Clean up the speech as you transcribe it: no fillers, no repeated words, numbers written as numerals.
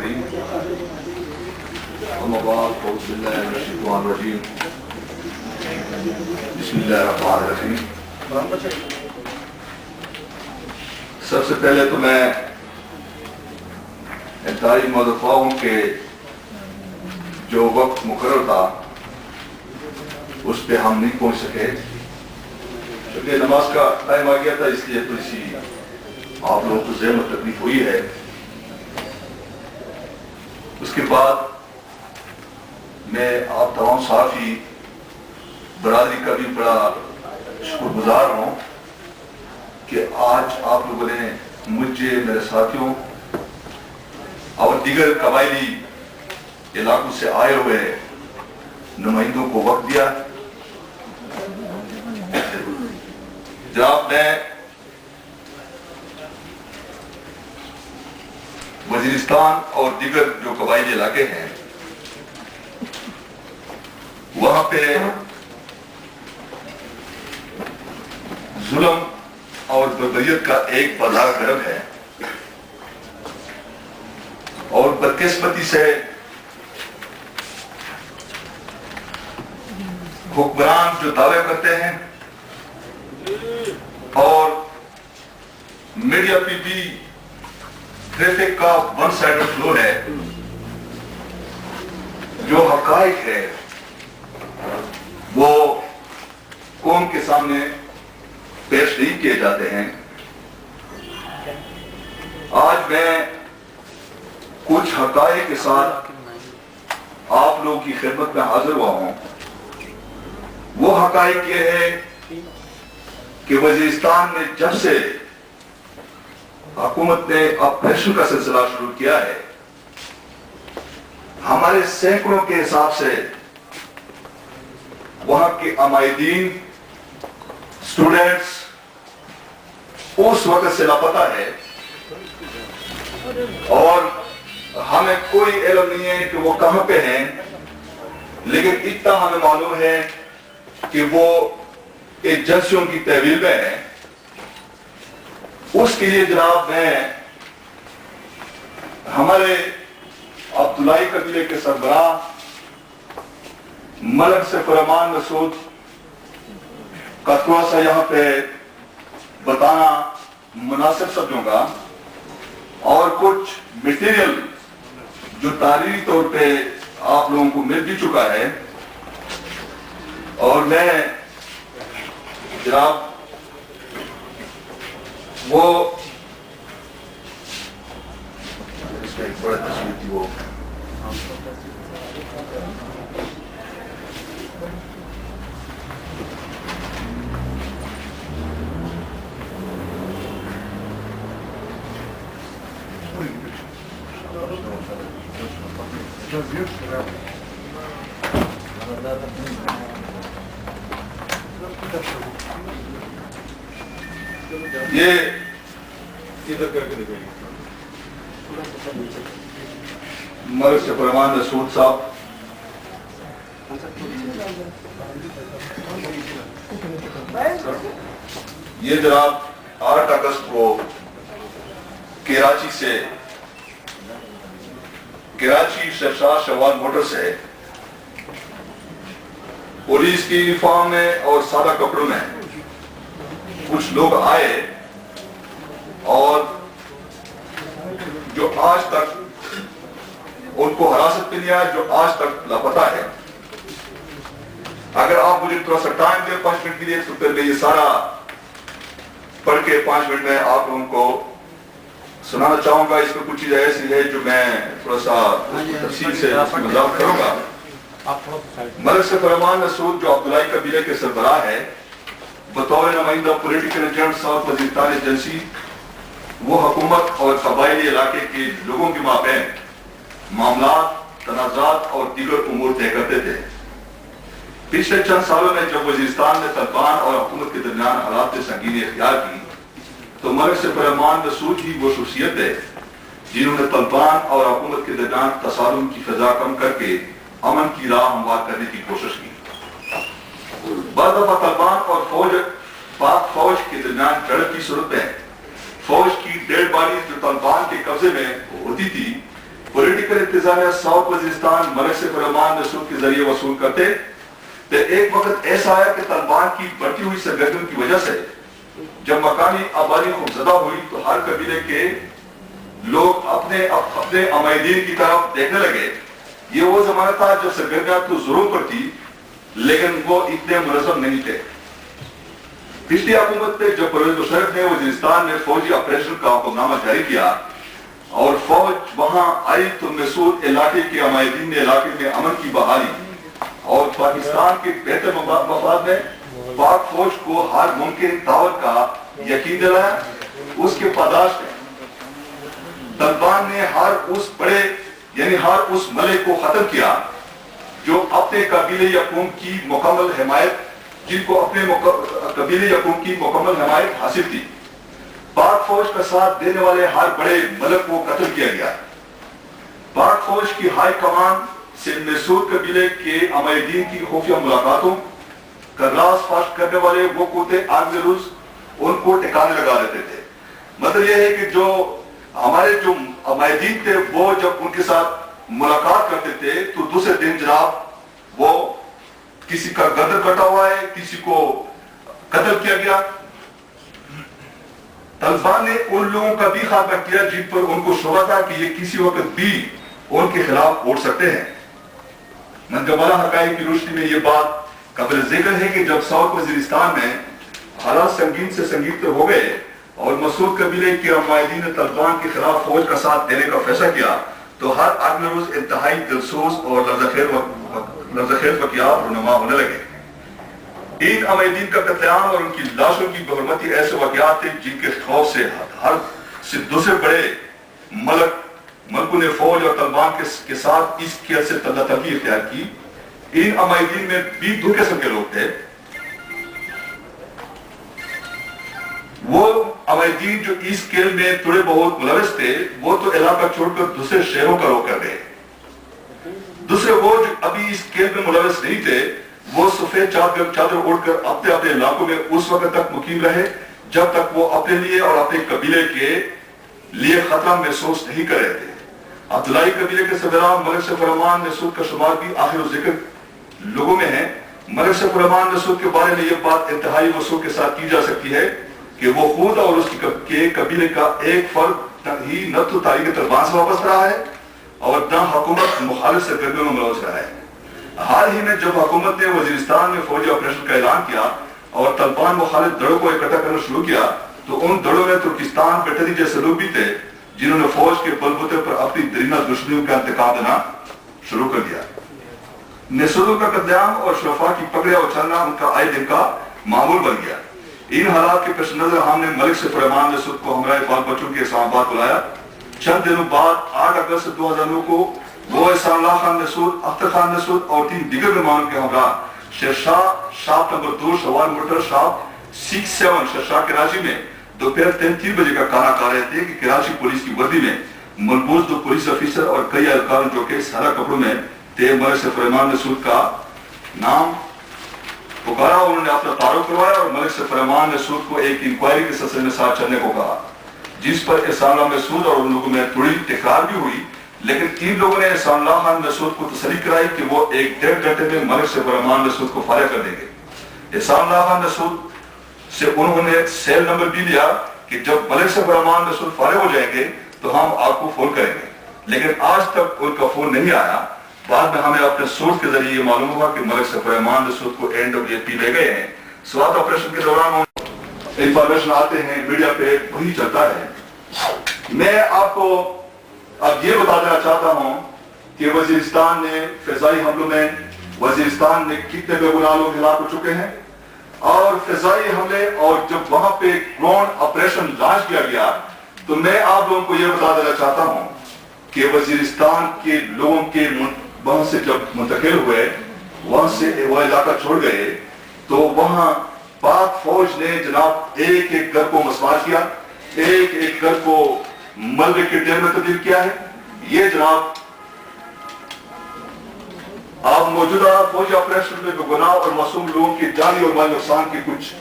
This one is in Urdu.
الكريم أما بعد أعوذ بالله من الشيطان الرجيم بسم الله الرحمن الرحيم. سب سے پہلے تو میں انتہائی مدفوع ہوں کہ جو وقت مقرر تھا اس پہ ہم نہیں پہنچ سکے، کیونکہ نماز کا ٹائم آ گیا تھا، اس لیے تو اسی آپ لوگوں کو زحمت تکلیف ہوئی ہے۔ اس کے بعد میں آپ تمام صحافی برادری کا بھی بڑا شکر گزار ہوں کہ آج آپ لوگوں نے مجھے، میرے ساتھیوں اور دیگر قبائلی علاقوں سے آئے ہوئے نمائندوں کو وقت دیا۔ جناب، میں وزیرستان اور دیگر جو قبائلی علاقے ہیں وہاں پہ ظلم اور بربریت کا ایک بازار گرم ہے، اور بدقسمتی سے حکمران جو دعوے کرتے ہیں اور میڈیا پہ بھی ٹریفک کا ون سائیڈ فلو ہے، جو حقائق ہے وہ قوم کے سامنے پیش نہیں کیے جاتے ہیں۔ آج میں کچھ حقائق کے ساتھ آپ لوگوں کی خدمت میں حاضر ہوا ہوں۔ وہ حقائق یہ ہے کہ وزیرستان میں جب سے حکومت نے آپریشن کا سلسلہ شروع کیا ہے، ہمارے سینکڑوں کے حساب سے وہاں کے عمائدین، اسٹوڈنٹس اس وقت سے لاپتہ ہے، اور ہمیں کوئی علم نہیں ہے کہ وہ کہاں پہ ہیں، لیکن اتنا ہمیں معلوم ہے کہ وہ ایجنسیوں کی تحویل میں ہیں۔ اس کے لیے جناب میں ہمارے عبداللہی قبیلے کے سربراہ ملک سے فرمان مسعود کا تھوڑا سا یہاں پہ بتانا مناسب سمجھوں گا، اور کچھ میٹیریل جو تحریری طور پہ آپ لوگوں کو مل بھی چکا ہے، اور میں جناب وہ اس کا ایک بڑا تصویر تھی، وہ یہ ادھر کر کے دیکھیں، ملک سے فرمان مسعود صاحب یہ جناب 8 اگست کو کراچی شہنشاہ شوال موٹر سے پولیس کی یونیفارم میں اور سادہ کپڑوں میں کچھ لوگ آئے، اور جو آج تک ان کو حراست پہ لیا، جو آج تک لاپتہ ہے۔ اگر آپ مجھے تھوڑا سا ٹائم دیں 5 منٹ کے لیے، تو پھر میں یہ سارا پڑھ کے 5 منٹ میں آپ لوگوں کو سنانا چاہوں گا۔ اس میں کچھ چیزیں ایسی ہے جو میں تھوڑا سا تفصیل سے وضاحت کروں گا۔ ملک سے فرمان مسعود جو عبداللہی قبیلے کے سربراہ ہے، بطور نمائندہ political agent south Waziristan agency, وہ حکومت اور قبائلی علاقے کے لوگوں کے مابین معاملات، تنازعات اور دیگر امور طے کرتے تھے۔ پچھلے چند سالوں میں جب وزیرستان میں طالبان اور حکومت کے درمیان حالات نے سنگینی اختیار کی، تو ملک سے فرمان مسعود ہی وہ شخصیت ہے جنہوں نے طالبان اور حکومت کے درمیان تصادم کی فضا کم کر کے امن کی راہ ہموار کرنے کی کوشش کی۔ بعض دفعہ طالبان اور پاک فوج کے درمیان جھڑپ کی صورت میں فوج کی ڈیڈ باڈی جو طالبان کے قبضے میں ہوتی تھی، پولیٹیکل انتظامیہ ساؤتھ وزیرستان ملک سیف الرحمان نسود کے ذریعے وصول کرتے. تو ایک وقت ایسا آیا کہ طالبان کی بڑھتی ہوئی سرگرمیوں کی وجہ سے جب مقامی آبادی خوفزدہ ہوئی تو ہر قبیلے کے لوگ اپنے عمائدین کی طرف دیکھنے لگے. یہ وہ زمانہ تھا جب سرگرمیاں تو ضرور پر تھی لیکن وہ اتنے منظم نہیں تھے. پچھلی حکومت میں جب پرویز مشرف نے وزیرستان میں فوجی آپریشن کا حکم نامہ جاری کیا اور فوج وہاں آئی تو مسعود علاقے کے عمائدین نے علاقے میں امن کی بحالی اور پاکستان کے بہتر مفاد میں پاک فوج کو ہر ممکن تعاون کا یقین دلایا. اس کے پاداش میں طالبان نے ہر اس ملک کو ختم کیا جو اپنے قبیلے یا قوم کی مکمل حمایت جن کو اپنے قبیلے یا قوم کی مکمل حمایت حاصل تھی. پاک فوج کا ساتھ دینے والے ہر بڑے ملک کو قتل کیا گیا. پاک فوج کی ہائی کمان سے مسعود قبیلے کے عمائدین کی خفیہ ملاقاتوں کا راز فاش کرنے والے وہ کوتے آگزروز ان کو ٹھکانے لگا دیتے تھے. مطلب یہ ہے کہ جو ہمارے جو عمائدین تھے وہ جب ان کے ساتھ ملاقات کرتے تھے تو دوسرے دن جناب وہ کسی کا گردن کٹا ہوا ہے, کسی کو قتل کیا گیا. طالبان نے ان لوگوں کا بھی خاتمہ کیا جن پر ان کو شبہ تھا کہ یہ کسی وقت بھی ان کے خلاف اٹھ سکتے ہیں. منجملہ حقائق کی روشنی میں یہ بات قابل ذکر ہے کہ جب ساؤتھ وزیرستان میں حالات سنگین سے سنگین تر ہو گئے اور مسعود قبیلے کے عمائدین نے طالبان کے خلاف فوج کا ساتھ دینے کا فیصلہ کیا تو ہر اگلے روز انتہائی دلسوز اور لفظ وقیات رونما ہونے لگے. ان عمائدین کا قتل عام اور ان کی لاشوں کی بغرمتی ایسے واقعات تھے جن کے خوف سے ہر سے دوسرے بڑے ملکوں نے فوج اور طالبان کے ساتھ اس کیل سے تلافی اختیار کی. ان عمائدین میں بھی دو قسم کے لوگ تھے. وہ عمائدین جو اس کیل میں تھوڑے بہت ملوث تھے وہ تو علاقہ چھوڑ کر دوسرے شہروں کا رخ کر گئے. دوسرے وہ جو ابھی اس کیل میں ملوث نہیں تھے وہ سفید چادر اوڑھ کر اپنے علاقوں میں اس وقت تک مقیم رہے جب تک وہ اپنے لیے اور اپنے قبیلے کے لیے خطرہ محسوس نہیں کر رہے تھے. عبداللہی قبیلے کے سردار ملک سیف الرحمان نسود کا شمار بھی آخر ذکر لوگوں میں ہے. ملک سیف الرحمان نسود کے بارے میں یہ بات انتہائی وسوخ کے ساتھ کی جا سکتی ہے کہ وہ خود اور اس کے قبیلے کا ایک فرد ہی نہ تو تاریخ طالبان سے واپس رہا ہے اور نہ حکومت مخالف سرگرمیوں میں ملوث رہا ہے. حال ہی میں جب حکومت نے وزیرستان میں فوجی آپریشن کا اعلان کیا اور طالبان مخالف دڑوں کو اکٹھا کرنا شروع کیا تو ان دڑوں میں ترکستان بٹری جیسے لوگ بھی تھے جنہوں نے فوج کے بلبوتے پر اپنی درینہ دشمنیوں کا انتقام دینا شروع کر دیا. نسودوں کا قتل عام اور شرفا کی پکڑے اور چلنا ان کا آئے دن کا معمول بن گیا. ان حالات کے پیش نظر ہم نے ملک سیف الرحمان نسود کو ہمراہ بال بچوں کے اسلام آباد بلایا. چند دنوں بعد 8 اگست 2009 کو وہ احسان اللہ خان نسود, اختر خان نسود اور 3 دیگر مہمانوں کے ہمراہ شیرشاہ شاپ نمبر 2 شوال موٹر شاپ 67 شیرشاہ کراچی میں دوپہر 3 بجے کا کھانا کھا رہے تھے کہ کراچی پولیس کی وردی میں ملبوس 2 پولیس افیسر اور کئی اہلکار جو کہ سارا کپڑوں میں تھے ملک سیف الرحمان نسود کا نام پکارا. انہوں نے اپنا تعارف کروایا اور ملک سیف الرحمان نسود کو ایک انکوائری کے سلسلے میں ساتھ چلنے کو کہا جس پر احسان اللہ نسود اور ان لوگوں میں تھوڑی تکرار بھی ہوئی. لیکن 3 لوگوں نے احسان اللہ خان نسود کو تسلی کرائی کہ وہ 1-1.5 گھنٹے میں ملک سیف الرحمان نسود کو فارغ کر دیں گے. احسان اللہ خان نسود سے انہوں نے سیل نمبر بھی لیا کہ جب ملک سیف الرحمان نسود فارغ ہو جائیں گے تو ہم آپ کو فون کریں گے. لیکن آج تک ان کا فون نہیں آیا. بعد میں ہمیں اپنے سورس کے ذریعے یہ معلوم ہوا کہ ملک سیف الرحمان نسود کو NWAP لے گئے ہیں. سوات آپریشن کے دوران انفارمیشن آتے ہیں میڈیا پہ وہی چلتا ہے. میں آپ کو اب یہ بتا دینا چاہتا ہوں کہ وزیرستان نے فضائی حملوں میں وزیرستان میں کتنے بے گناہ لوگ ہلاک ہو چکے ہیں اور فضائی حملے اور جب وہاں پہ گراؤنڈ آپریشن لانچ کیا گیا تو میں آپ لوگوں کو یہ بتا دینا چاہتا ہوں کہ وزیرستان کے لوگوں کے وہاں سے جب منتقل ہوئے وہاں سے وہ علاقہ چھوڑ گئے تو وہاں پاک فوج نے جناب ایک ایک گھر کو مسمار کیا, ایک ایک گھر کو ملبے کے ڈیر میں تبدیل کیا ہے. یہ جناب آپ موجودہ فوجی آپریشن میں بے گناہ اور معصوم لوگوں کی جانی اور مالی نقصان کی کچھ